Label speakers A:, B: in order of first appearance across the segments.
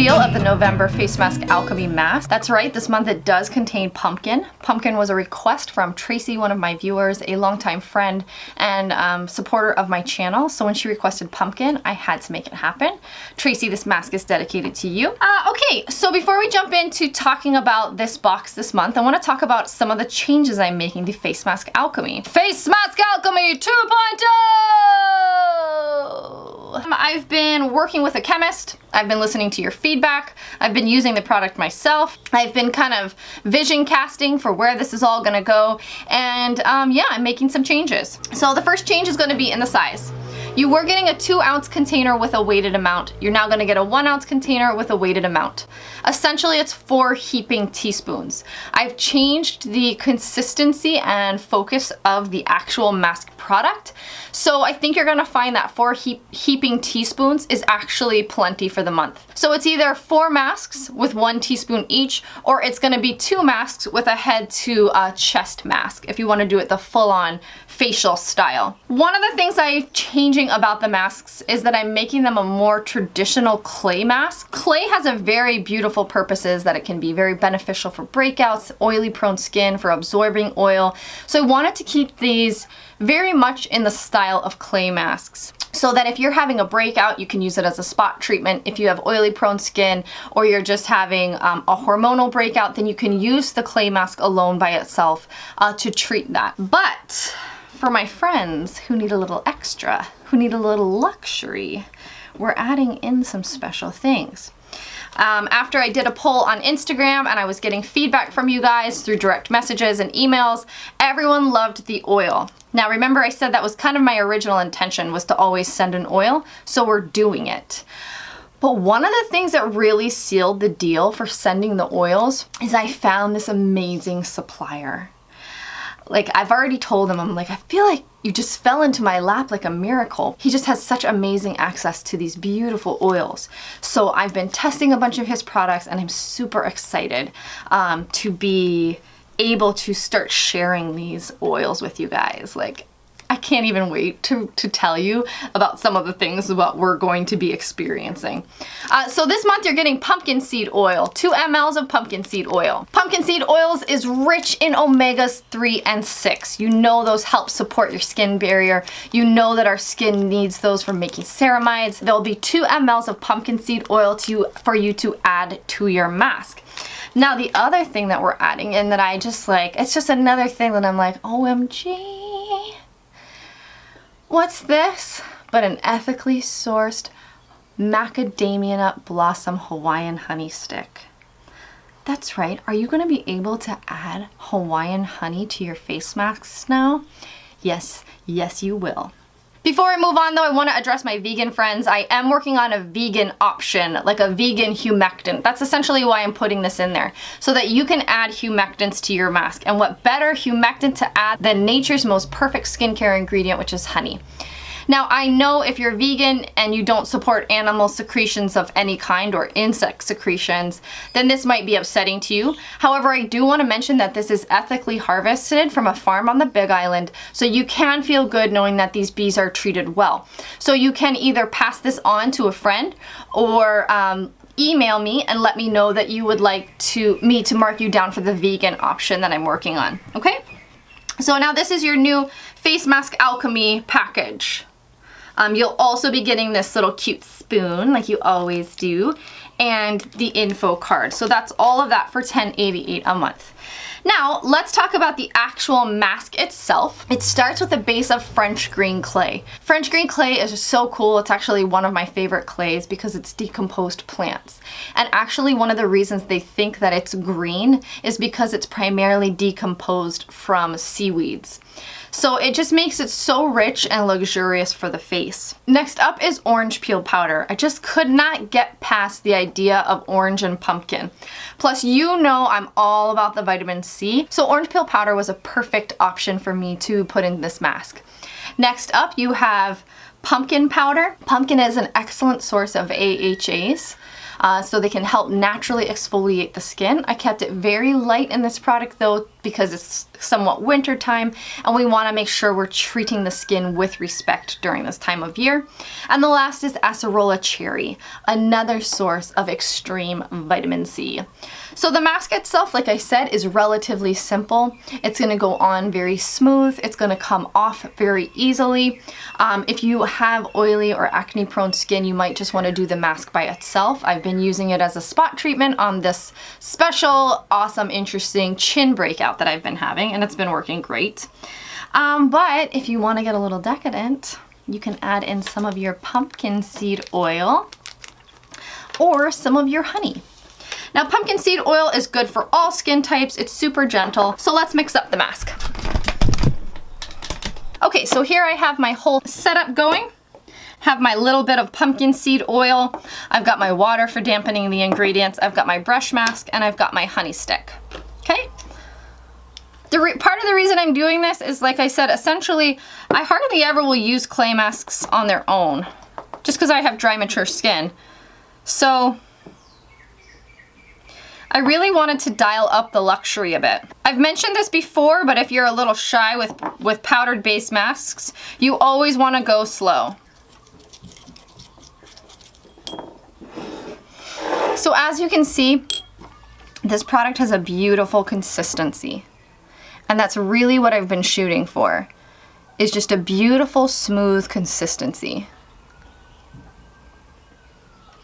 A: reveal of the November Face Mask Alchemy mask. That's right, this month it does contain pumpkin. Pumpkin was a request from Tracy, one of my viewers, a longtime friend and supporter of my channel. So when she requested pumpkin, I had to make it happen. Tracy, this mask is dedicated to you. Okay, so before we jump into talking about this box this month, I want to talk about some of the changes I'm making to Face Mask Alchemy. Face Mask Alchemy 2.0! I've been working with a chemist. I've been listening to your feedback. I've been using the product myself. I've been kind of vision casting for where this is all gonna go. And yeah, I'm making some changes. So the first change is gonna be in the size. You were getting a 2-ounce container with a weighted amount. You're now gonna get a 1-ounce container with a weighted amount. Essentially, it's 4 heaping teaspoons. I've changed the consistency and focus of the actual mask product. So I think you're gonna find that 4 heaping teaspoons is actually plenty for the month. So it's either 4 masks with 1 teaspoon each, or it's gonna be 2 masks with a head to chest mask if you wanna do it the full-on facial style. One of the things I'm changing about the masks is that I'm making them a more traditional clay mask. Clay has a very beautiful purposes that it can be very beneficial for breakouts, oily prone skin, for absorbing oil. So I wanted to keep these very much in the style of clay masks, so that if you're having a breakout, you can use it as a spot treatment. If you have oily prone skin, or you're just having a hormonal breakout, then you can use the clay mask alone by itself to treat that. But for my friends who need a little extra, who need a little luxury, we're adding in some special things. After I did a poll on Instagram and I was getting feedback from you guys through direct messages and emails, everyone loved the oil. Now remember, I said that was kind of my original intention, was to always send an oil, so we're doing it. But one of the things that really sealed the deal for sending the oils is I found this amazing supplier. Like, I've already told him, I'm like, I feel like you just fell into my lap like a miracle. He just has such amazing access to these beautiful oils. So I've been testing a bunch of his products and I'm super excited to be able to start sharing these oils with you guys. Like, I can't even wait to tell you about some of the things what we're going to be experiencing. So this month you're getting pumpkin seed oil, 2 mLs of pumpkin seed oil. Pumpkin seed oils is rich in omegas 3 and 6. You know those help support your skin barrier. You know that our skin needs those for making ceramides. There'll be 2 mLs of pumpkin seed oil for you to add to your mask. Now the other thing that we're adding in that I just like, it's just another thing that I'm like, OMG. What's this but an ethically sourced macadamia nut blossom Hawaiian honey stick? That's right, are you going to be able to add Hawaiian honey to your face masks now? Yes, yes you will. Before I move on though, I want to address my vegan friends. I am working on a vegan option, like a vegan humectant. That's essentially why I'm putting this in there, so that you can add humectants to your mask. And what better humectant to add than nature's most perfect skincare ingredient, which is honey. Now, I know if you're vegan and you don't support animal secretions of any kind or insect secretions, then this might be upsetting to you. However, I do want to mention that this is ethically harvested from a farm on the Big Island, so you can feel good knowing that these bees are treated well. So you can either pass this on to a friend or email me and let me know that you would like me to mark you down for the vegan option that I'm working on, okay? So now this is your new Face Mask Alchemy package. You'll also be getting this little cute spoon like you always do, and the info card. So that's all of that for $10.88 a month. Now, let's talk about the actual mask itself. It starts with a base of French green clay. French green clay is so cool. It's actually one of my favorite clays because it's decomposed plants. And actually one of the reasons they think that it's green is because it's primarily decomposed from seaweeds. So it just makes it so rich and luxurious for the face. Next up is orange peel powder. I just could not get past the idea of orange and pumpkin. Plus, you know I'm all about the vitamin C, so orange peel powder was a perfect option for me to put in this mask. Next up, you have pumpkin powder. Pumpkin is an excellent source of AHAs. So they can help naturally exfoliate the skin. I kept it very light in this product though because it's somewhat winter time and we want to make sure we're treating the skin with respect during this time of year. And the last is acerola cherry, another source of extreme vitamin C. So the mask itself, like I said, is relatively simple. It's going to go on very smooth. It's going to come off very easily. If you have oily or acne prone skin, you might just want to do the mask by itself. I've been using it as a spot treatment on this special, awesome, interesting chin breakout that I've been having, and it's been working great. But if you want to get a little decadent, you can add in some of your pumpkin seed oil or some of your honey. Now, pumpkin seed oil is good for all skin types. It's super gentle. So let's mix up the mask. Okay, so here I have my whole setup going. Have my little bit of pumpkin seed oil. I've got my water for dampening the ingredients. I've got my brush mask, and I've got my honey stick. Okay? Part of the reason I'm doing this is, like I said, essentially, I hardly ever will use clay masks on their own, just because I have dry, mature skin. So I really wanted to dial up the luxury a bit. I've mentioned this before, but if you're a little shy with powdered base masks, you always want to go slow. So as you can see, this product has a beautiful consistency. And that's really what I've been shooting for, is just a beautiful, smooth consistency.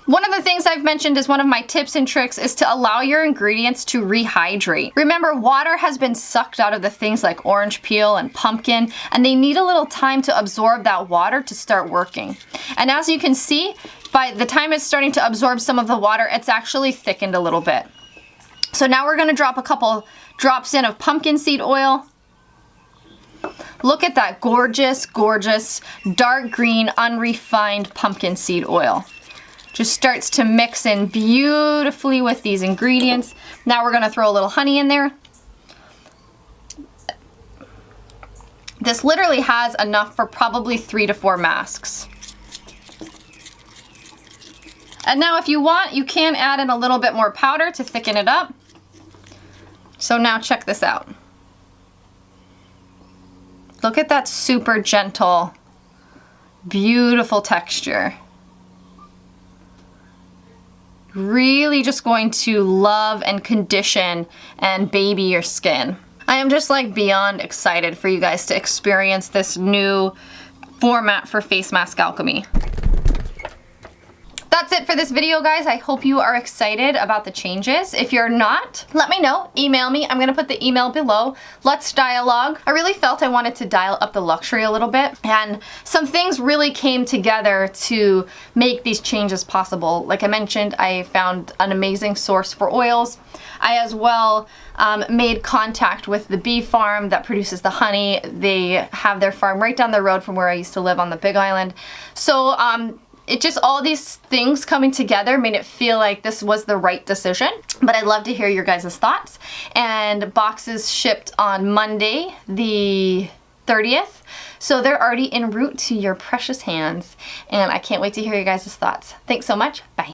A: One of the things I've mentioned as one of my tips and tricks is to allow your ingredients to rehydrate. Remember, water has been sucked out of the things like orange peel and pumpkin, and they need a little time to absorb that water to start working. And as you can see, by the time it's starting to absorb some of the water, it's actually thickened a little bit. So now we're gonna drop a couple drops in of pumpkin seed oil. Look at that gorgeous, gorgeous, dark green, unrefined pumpkin seed oil. Just starts to mix in beautifully with these ingredients. Now we're gonna throw a little honey in there. This literally has enough for probably 3 to 4 masks. And now if you want, you can add in a little bit more powder to thicken it up. So now check this out. Look at that super gentle, beautiful texture. Really just going to love and condition and baby your skin. I am just like beyond excited for you guys to experience this new format for Face Mask Alchemy. That's it for this video, guys. I hope you are excited about the changes. If you're not, let me know. Email me. I'm gonna put the email below. Let's dialogue. I really felt I wanted to dial up the luxury a little bit, and some things really came together to make these changes possible. Like I mentioned, I found an amazing source for oils. I as well made contact with the bee farm that produces the honey. They have their farm right down the road from where I used to live on the Big Island. So it just, all these things coming together made it feel like this was the right decision. But I'd love to hear your guys' thoughts. And boxes shipped on Monday, the 30th. So they're already en route to your precious hands. And I can't wait to hear your guys' thoughts. Thanks so much. Bye.